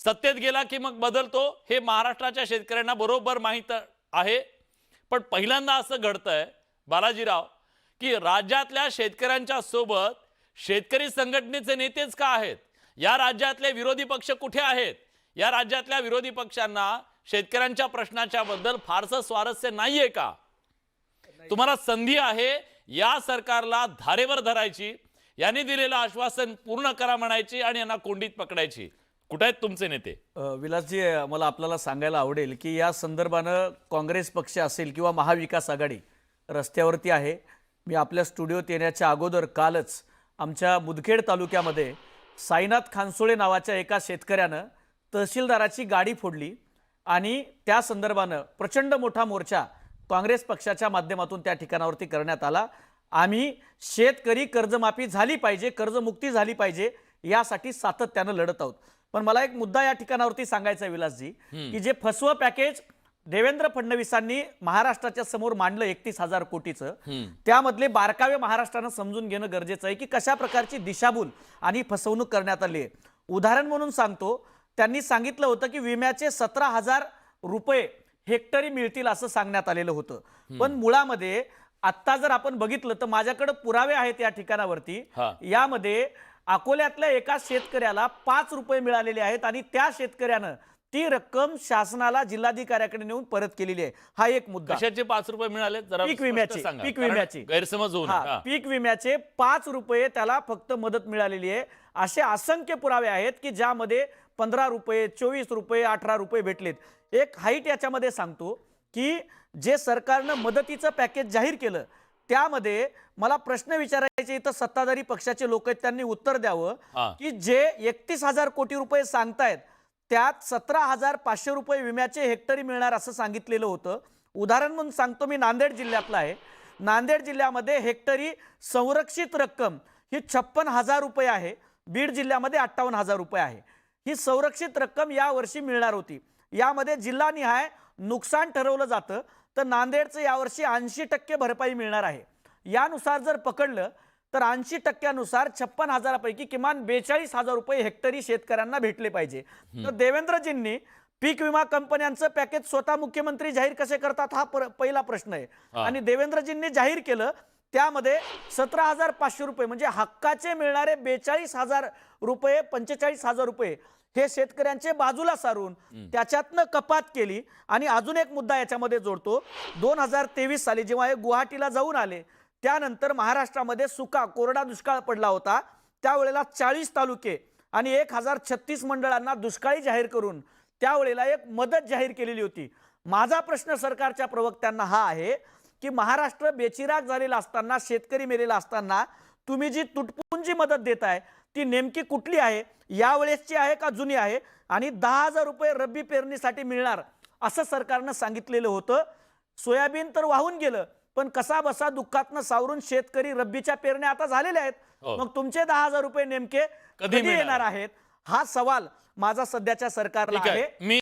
सत्तेत गेला की मग बदलतो हे महाराष्ट्राच्या शेतकऱ्यांना बरोबर माहीत आहे। पण पहिल्यांदा असं घडतंय बालाजीराव की राज्यातल्या शेतकऱ्यांच्या सोबत शेतकरी संघटनेचे नेतेच का आहेत? या राज्यातले विरोधी पक्ष कुठे आहेत? या राज्यातल्या विरोधी पक्षांना शेतकऱ्यांच्या प्रश्नाच्या बद्दल फारसं स्वारस्य नाहीये का? तुम्हाला संधी आहे या सरकारला धारेवर धरायची, यांनी दिलेलं आश्वासन पूर्ण करा म्हणायची आणि यांना कोंडीत पकडायची। कुठे आहेत तुमचे नेते? विलासजी, मला आपल्याला सांगायला आवडेल की या संदर्भानं काँग्रेस पक्ष असेल किंवा महाविकास आघाडी रस्त्यावरती आहे। मी आपल्या स्टुडिओत येण्याच्या अगोदर कालच आमच्या मुदखेड तालुक्यामध्ये साईनाथ खानसोळे नावाच्या एका शेतकऱ्यानं तहसीलदाराची गाडी फोडली आणि त्या संदर्भानं प्रचंड मोठा मोर्चा काँग्रेस पक्षाच्या माध्यमातून त्या ठिकाणावरती करण्यात आला। आम्ही शेतकरी कर्जमाफी झाली पाहिजे, कर्जमुक्ती झाली पाहिजे यासाठी सातत्यानं लढत आहोत। पण मला एक मुद्दा या ठिकाणावरती सांगायचा आहे विलासजी, की जे फसवं पॅकेज देवेंद्र फडणवीसांनी महाराष्ट्राच्या समोर मांडलं 31,000 कोटीचं, त्यामधले बारकावे महाराष्ट्रानं समजून घेणं गरजेचं आहे की कशा प्रकारची दिशाभूल आणि फसवणूक करण्यात आली आहे। उदाहरण म्हणून सांगतो, त्यांनी सांगितलं होतं की विम्याचे 17,000 रुपये हेक्टरी मिळतील असं सांगण्यात आलेलं होतं। पण मुळामध्ये आत्ता जर आपण बघितलं तर माझ्याकडे पुरावे आहेत या ठिकाणावरती। यामध्ये अकोल्यातल्या एका शेतकऱ्याला 5 रुपये मिळालेले आहेत आणि त्या शेतकऱ्यानं ती रक्कम शासनाला जिल्हाधिकाऱ्याकडे नेऊन परत केलेली आहे। हा एक मुद्दा। कशाचे 5 रुपये मिळाले? जरा पीक विम्याचे गैरसमज होऊ नये। पीक विम्याचे 5 रुपये त्याला फक्त मदत मिळालेली आहे। असे असंख्य पुरावे आहेत की ज्यामध्ये 15 रुपये, 24 रुपये, 18 रुपये भेटलेत। एक हाईट याच्यामध्ये सांगतो की जे सरकारनं मदतीचं पॅकेज जाहीर केलं त्यामध्ये मला प्रश्न विचारायचे, इथं सत्ताधारी पक्षाचे लोक आहेत त्यांनी उत्तर द्यावं की जे 31,000 कोटी रुपये सांगतायत त्यात 17,500 रुपये विम्याचे हेक्टरी मिळणार असं सांगितलेलं होतं। उदाहरण म्हणून सांगतो, मी नांदेड जिल्ह्यातला आहे। नांदेड जिल्ह्यामध्ये हेक्टरी संरक्षित रक्कम ही 56,000 रुपये आहे। बीड जिल्ह्यामध्ये 58,000 रुपये आहे। ही संरक्षित रक्कम या वर्षी मिळणार होती। यामध्ये जिल्हानिहाय नुकसान ठरवलं जातं तर नांदेडचं यावर्षी 80% भरपाई मिळणार आहे। यानुसार जर पकडलं तर 80%नुसार 56,000 पैकी किमान 42,000 रुपये हेक्टरी शेतकऱ्यांना भेटले पाहिजे। तर देवेंद्रजींनी पीक विमा कंपन्यांचं पॅकेज स्वतः मुख्यमंत्री जाहीर कसे करतात हा पहिला प्रश्न आहे। आणि देवेंद्रजींनी जाहीर केलं त्यामध्ये 17,500 रुपये म्हणजे हक्काचे मिळणारे 42,000 रुपये, 45,000 रुपये हे शेतकऱ्यांचे बाजूला सारून त्याच्यातनं कपात केली। आणि अजून एक मुद्दा याच्यामध्ये जोडतो, 2023 साली जेव्हा हे गुवाहाटीला जाऊन आले त्यानंतर महाराष्ट्रामध्ये सुका कोरडा दुष्काळ पडला होता। त्यावेळेला 40 तालुके आणि 1036 मंडळांना दुष्काळी जाहीर करून त्यावेळेला एक मदत जाहीर केलेली होती। माझा प्रश्न सरकारच्या प्रवक्त्यांना हा आहे की महाराष्ट्र बेचिराग झालेला असताना, शेतकरी मेलेला असताना तुम्ही जी तुटपुंजी मदत देताय ती नेमकी कुठली आहे? यावेळेसची आहे का जुनी आहे? आणि 10,000 रुपये रब्बी पेरणीसाठी मिळणार असं सरकारनं सांगितलेलं होतं। सोयाबीन तर वाहून गेलं, पण कसा बसा दुःखातनं सावरून शेतकरी रब्बीच्या पेरण्या आता झालेल्या आहेत। मग तुमचे 10,000 रुपये नेमके कधी येणार आहेत हा सवाल माझा सध्याच्या सरकारला आहे।